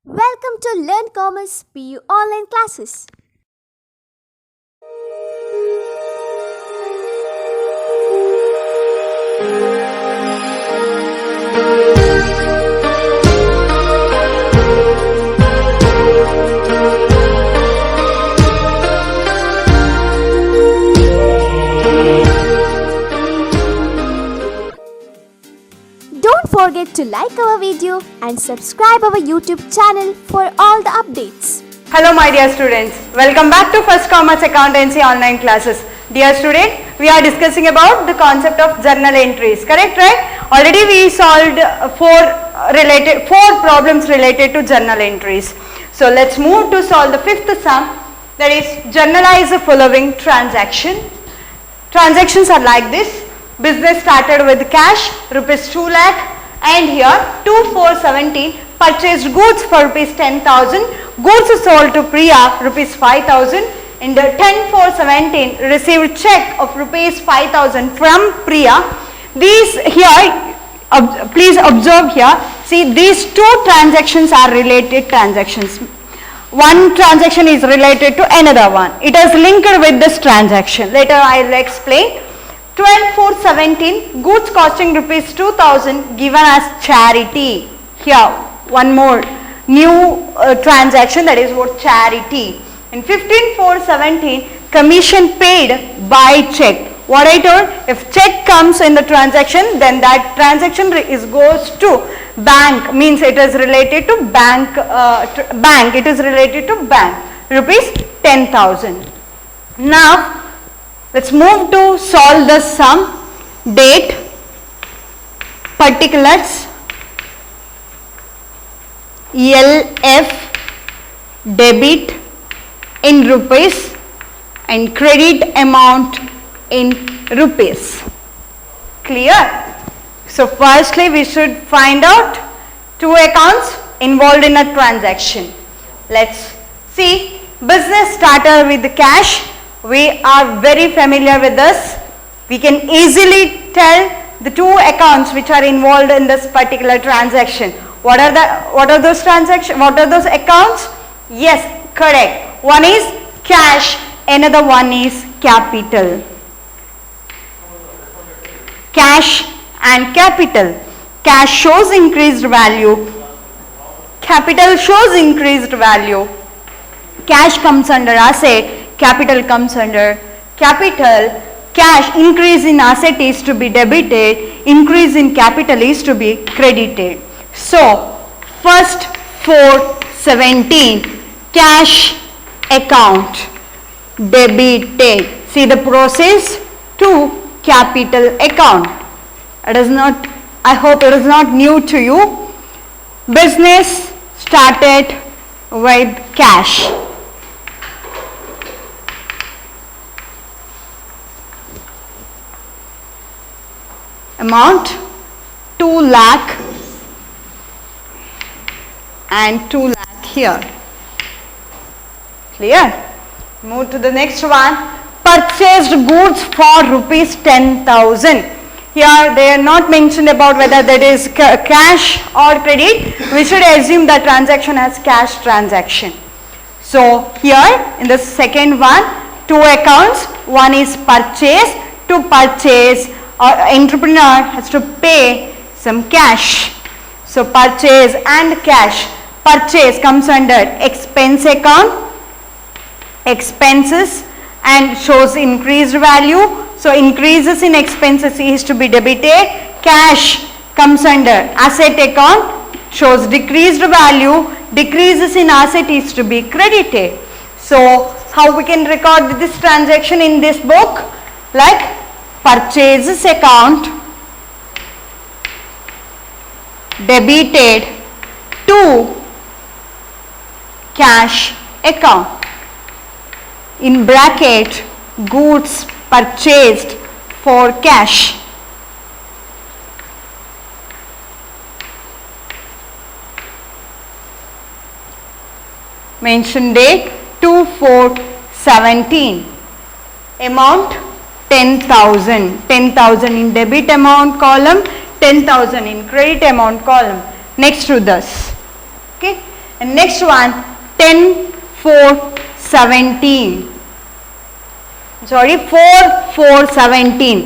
Welcome to Learn Commerce PU online classes. Don't forget to like our video and subscribe our YouTube channel for all the updates. Hello my dear students, welcome back to First Commerce Accountancy online classes. Dear student, we are discussing about the concept of journal entries, correct, right? Already we solved four problems related to journal entries. So let's move to solve the fifth sum, that is journalize the following transaction. Transactions are like this. Business started with cash, rupees 2 lakh, and here 2417 purchased goods for rupees 10,000, goods sold to Priya rupees 5,000, and 10417 received check of rupees 5,000 from Priya. These here, please observe here, see these two transactions are related transactions. One transaction is related to another one. It is linked with this transaction. Later I will explain. 12,417 goods costing rupees 2,000 given as charity. Here one more new transaction, that is what charity. In 15,417 commission paid by check. What I told, if check comes in the transaction, then that transaction goes to bank, means it is related to bank, it is related to bank, rupees 10,000. Now let's move to solve the sum. Date, particulars, LF, debit in rupees and credit amount in rupees. Clear? So firstly we should find out two accounts involved in a transaction. Let's see. Business started with the cash. We are very familiar with this. We can easily tell the two accounts which are involved in this particular transaction. What are those transactions? What are those accounts? Yes, correct. One is cash, another one is capital. Cash and capital. Cash shows increased value. Capital shows increased value. Cash comes under asset. Capital comes under capital. Cash, increase in asset is to be debited, increase in capital is to be credited. So first 417 cash account debited. See the process to capital account. It is not, I hope it is not new to you. Business started with cash. Amount 2 lakh and 2 lakh here. Clear? Move to the next one. Purchased goods for rupees 10,000. Here they are not mentioned about whether that is cash or credit. We should assume that transaction as cash transaction. So here in the second one, two accounts. One is purchase. To purchase, entrepreneur has to pay some cash. So purchase and cash. Purchase comes under expense account, expenses, and shows increased value. So increases in expenses is to be debited. Cash comes under asset account, shows decreased value. Decreases in asset is to be credited. So how we can record this transaction in this book? Like purchases account debited to cash account. In bracket, goods purchased for cash. Mention date 2417. Amount 10,000. 10,000 in debit amount column, 10,000 in credit amount column. Next to this. Okay. And next one, 10/4/17. Sorry, 4/4/17.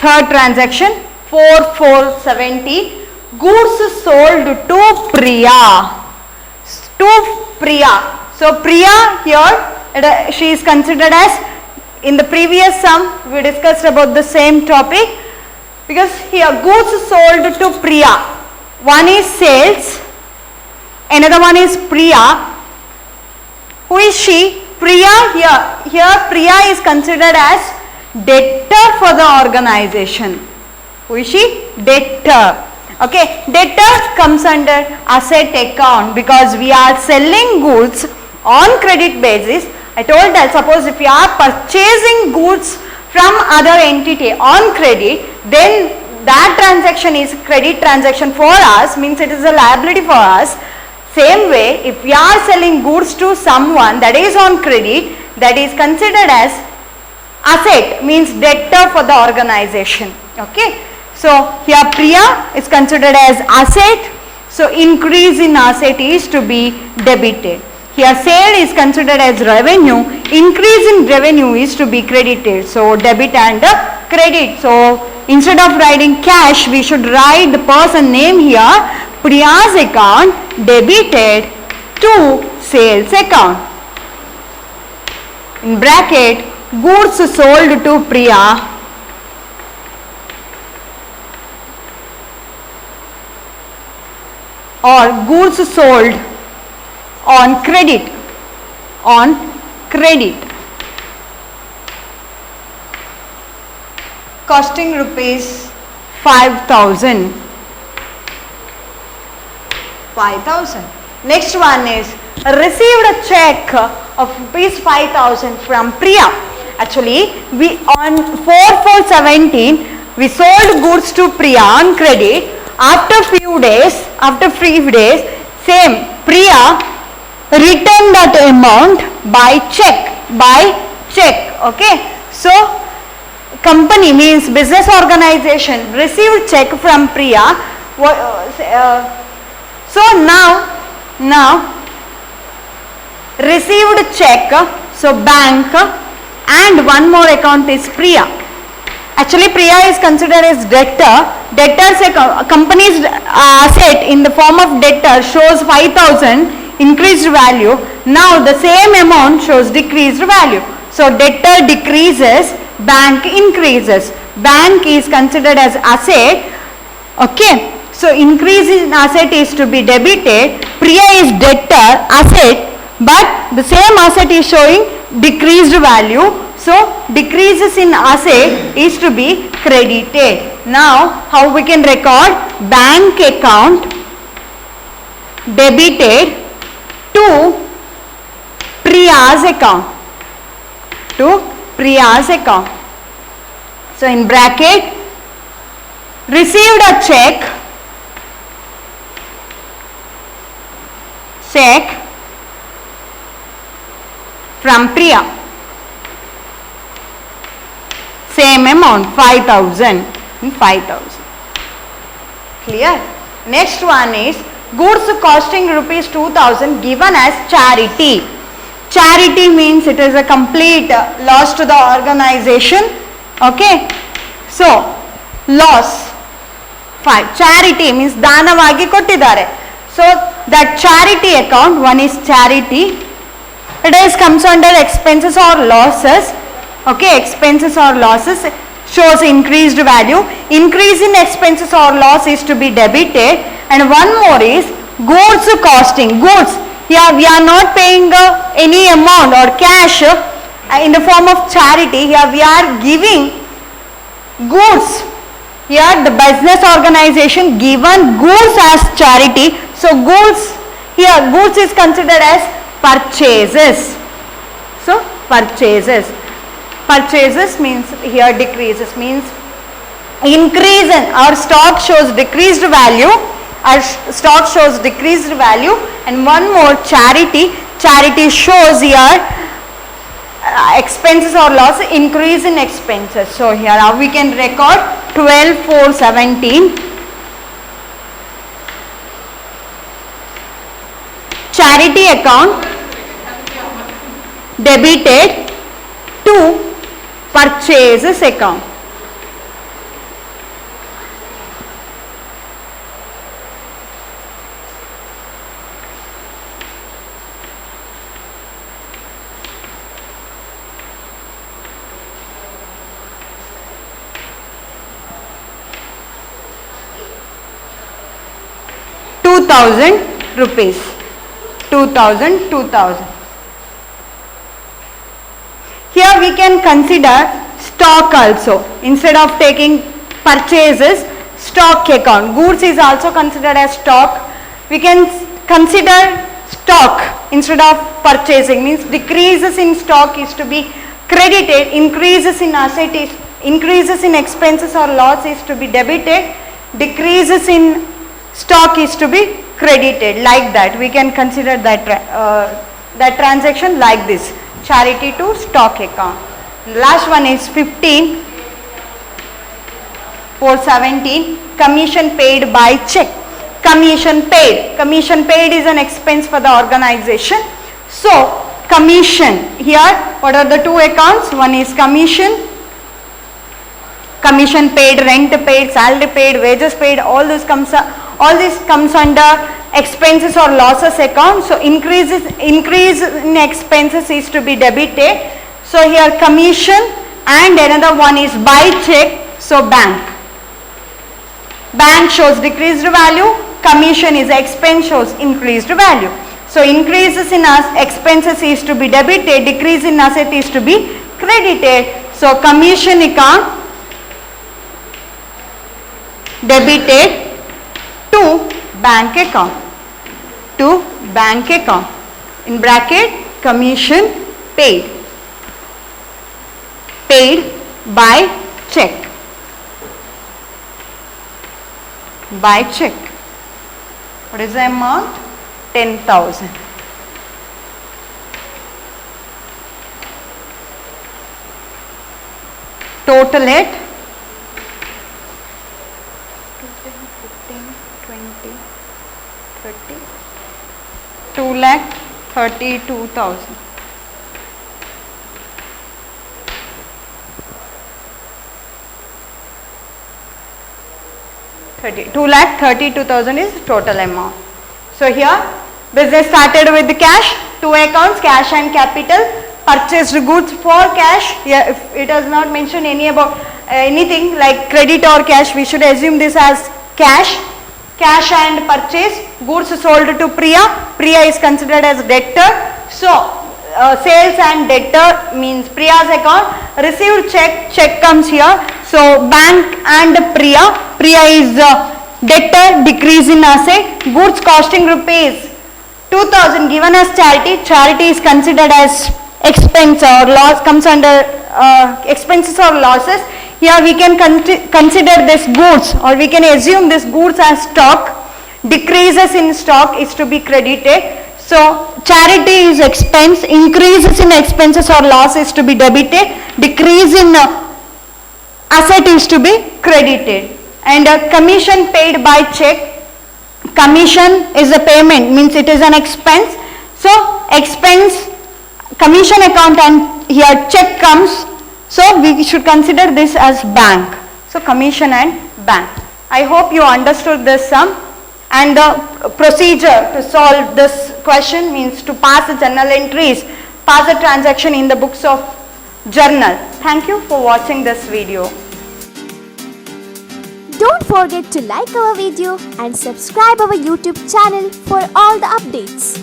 Third transaction, 4/4/17. Goods sold to Priya. To Priya. So Priya here, she is considered as, in the previous sum we discussed about the same topic, because here goods sold to Priya. One is sales, another one is Priya. Who is she? Priya here. Here Priya is considered as debtor for the organization. Who is she? Debtor. Okay, debtor comes under asset account because we are selling goods on credit basis. I told that suppose if we are purchasing goods from other entity on credit, then that transaction is credit transaction for us, means it is a liability for us. Same way, if we are selling goods to someone that is on credit, that is considered as asset, means debtor for the organization. Okay. So here Priya is considered as asset. So increase in asset is to be debited. Here sale is considered as revenue. Increase in revenue is to be credited. So debit and credit. So instead of writing cash, we should write the person name here. Priya's account debited to sales account. In bracket, goods sold to Priya or goods sold on credit, costing rupees 5,000. Next one is received a check of rupees 5,000 from Priya. Actually, we on 4/4/17 we sold goods to Priya on credit. After few days, same Priya returned that amount by check. Okay. So company, means business organization, received check from Priya. So now received check, so bank, and one more account is Priya. Actually Priya is considered as debtor. Debtor's company's asset in the form of debtor shows 5,000 increased value. Now the same amount shows decreased value. So debtor decreases, bank increases. Bank is considered as asset. Okay. So increase in asset is to be debited. Priya is debtor, asset, but the same asset is showing decreased value. So decreases in asset is to be credited. Now how we can record? Bank account debited to Priya's account. So in bracket, received a check from Priya. Same amount, 5,000. Clear? Next one is goods costing rupees 2,000 given as charity. Charity means it is a complete loss to the organization. Okay. So loss 5. Charity means ದಾನವಾಗಿ ಕೊಟ್ಟಿದ್ದಾರೆ. So that charity account, one is charity. It is comes under expenses or losses. Okay, expenses or losses shows increased value. Increase in expenses or loss is to be debited. And one more is goods costing. Goods. Here we are not paying any amount or cash in the form of charity. Here we are giving goods. Here the business organization given goods as charity. So goods, here goods is considered as purchases. So purchases means here decreases, means increase in our stock shows decreased value. Our stock shows decreased value. And one more charity shows here expenses or loss, increase in expenses. So here how we can record 12/4/17. charity account debited to purchases account. ₹2,000. 2,000. Here we can consider stock also. Instead of taking purchases, stock account. Goods is also considered as stock. We can consider stock instead of purchasing. Means decreases in stock is to be credited, increases in asset is, increases in expenses or loss is to be debited, decreases in stock is to be credited. Like that we can consider that that transaction like this, charity to stock account. Last one is 15 for 17, commission paid by check. Commission paid is an expense for the organization. So commission, here what are the two accounts? One is commission paid, rent paid, salary paid, wages paid, all this comes under expenses or losses account. So increase in expenses is to be debited. So here commission, and another one is by check. So bank shows decreased value, commission is expense, shows increased value. So increases in expenses is to be debited, decrease in asset is to be credited. So commission account debited to bank account, in bracket commission paid by check, what is the amount? 10,000. Total it 15, 20, 30, 2,32,000. $2,32,000 is total amount. So here business started with the cash, two accounts, cash and capital, purchased goods for cash. Here if it does not mention anything like credit or cash, we should assume this as cash and purchase. Goods sold to Priya is considered as debtor. So sales and debtor means Priya's account. Received check comes here. So bank and Priya is debtor, decrease in asset. Goods costing rupees 2,000 given as charity is considered as expense or loss, comes under expenses or losses. Here we can consider this goods, or we can assume this goods as stock. Decreases in stock is to be credited. So charity is expense, increases in expenses or loss is to be debited, decrease in asset is to be credited. And commission paid by check, commission is a payment, means it is an expense. So expense, commission account, and here check comes. So we should consider this as bank. So commission and bank. I hope you understood this sum. And the procedure to solve this question means to pass the journal entries, pass the transaction in the books of journal. Thank you for watching this video. Don't forget to like our video and subscribe our YouTube channel for all the updates.